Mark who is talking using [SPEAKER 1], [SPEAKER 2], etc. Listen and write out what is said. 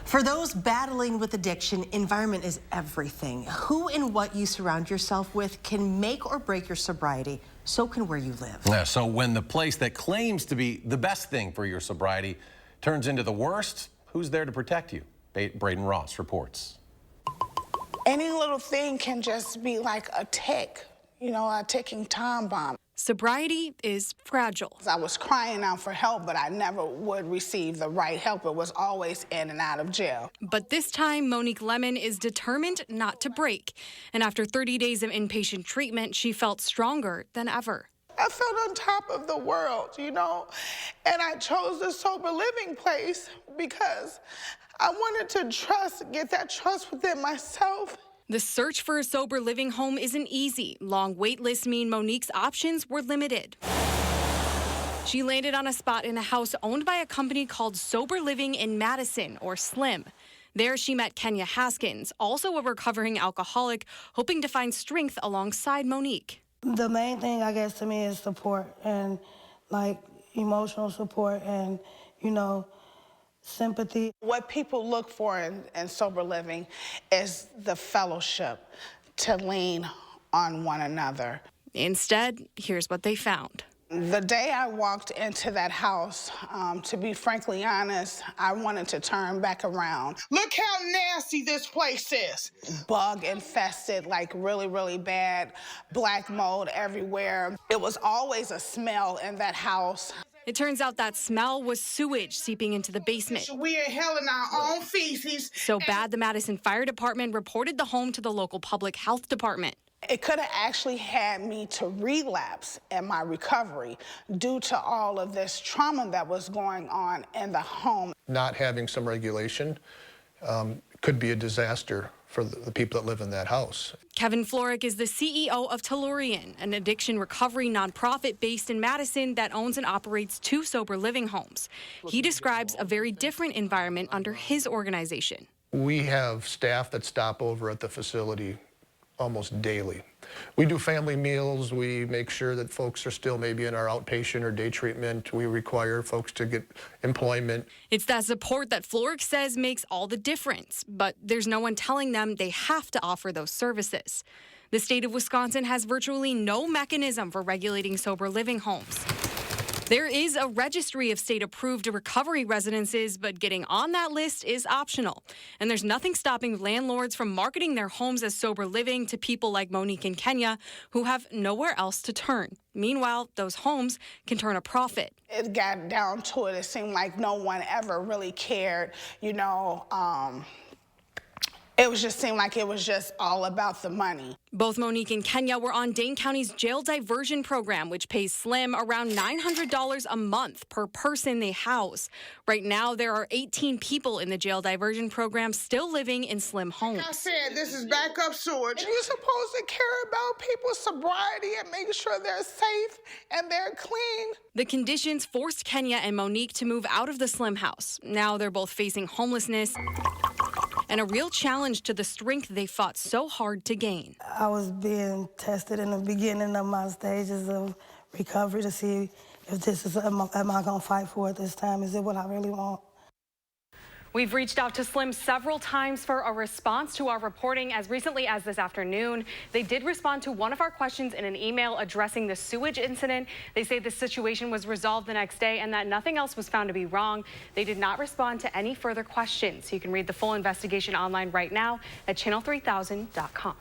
[SPEAKER 1] For those battling with addiction, environment is everything. Who and what you surround yourself with can make or break your sobriety. So can where you live.
[SPEAKER 2] Yeah, so when the place that claims to be the best thing for your sobriety turns into the worst, who's there to protect you? Braden Ross reports.
[SPEAKER 3] Any little thing can just be like a tick, a ticking time bomb.
[SPEAKER 4] Sobriety is fragile.
[SPEAKER 3] I was crying out for help, but I never would receive the right help. It was always in and out of jail.
[SPEAKER 4] But this time, Monique Lemon is determined not to break. And after 30 days of inpatient treatment, she felt stronger than ever.
[SPEAKER 3] I felt on top of the world, and I chose the sober living place because I wanted to get that trust within myself.
[SPEAKER 4] The search for a sober living home isn't easy. Long wait lists mean Monique's options were limited. She landed on a spot in a house owned by a company called Sober Living in Madison, or SLIM. There she met Kenya Haskins, also a recovering alcoholic, hoping to find strength alongside Monique.
[SPEAKER 5] The main thing, I guess, to me is support and, emotional support and, sympathy.
[SPEAKER 3] What people look for in sober living is the fellowship, to lean on one another.
[SPEAKER 4] Instead, here's what they found.
[SPEAKER 3] The day I walked into that house, to be frankly honest, I wanted to turn back around. Look how nasty this place is. Bug infested, really, really bad, black mold everywhere. It was always a smell in that house.
[SPEAKER 4] It turns out that smell was sewage seeping into the basement.
[SPEAKER 3] We inhaling our own feces.
[SPEAKER 4] So bad, the Madison Fire Department reported the home to the local public health department.
[SPEAKER 3] It could have actually had me to relapse in my recovery due to all of this trauma that was going on in the home.
[SPEAKER 6] Not having some regulation could be a disaster for the people that live in that house.
[SPEAKER 4] Kevin Florick is the CEO of Tellurian, an addiction recovery nonprofit based in Madison that owns and operates 2 sober living homes. He describes a very different environment under his organization.
[SPEAKER 6] We have staff that stop over at the facility almost daily. We do family meals. We make sure that folks are still maybe in our outpatient or day treatment. We require folks to get employment.
[SPEAKER 4] It's that support that Florick says makes all the difference, but there's no one telling them they have to offer those services. The state of Wisconsin has virtually no mechanism for regulating sober living homes. There is a registry of state-approved recovery residences, but getting on that list is optional. And there's nothing stopping landlords from marketing their homes as sober living to people like Monique and Kenya, who have nowhere else to turn. Meanwhile, those homes can turn a profit.
[SPEAKER 3] It got down to it. It seemed like no one ever really cared, It just seemed like it was just all about the money.
[SPEAKER 4] Both Monique and Kenya were on Dane County's jail diversion program, which pays SLIM around $900 a month per person they house. Right now, there are 18 people in the jail diversion program still living in SLIM homes.
[SPEAKER 3] Like I said, this is backup sewage. You're supposed to care about people's sobriety and make sure they're safe and they're clean.
[SPEAKER 4] The conditions forced Kenya and Monique to move out of the SLIM house. Now they're both facing homelessness and a real challenge to the strength they fought so hard to gain.
[SPEAKER 5] I was being tested in the beginning of my stages of recovery to see if this is, am I gonna fight for it this time? Is it what I really want?
[SPEAKER 4] We've reached out to SLIM several times for a response to our reporting as recently as this afternoon. They did respond to one of our questions in an email addressing the sewage incident. They say the situation was resolved the next day and that nothing else was found to be wrong. They did not respond to any further questions. You can read the full investigation online right now at channel3000.com.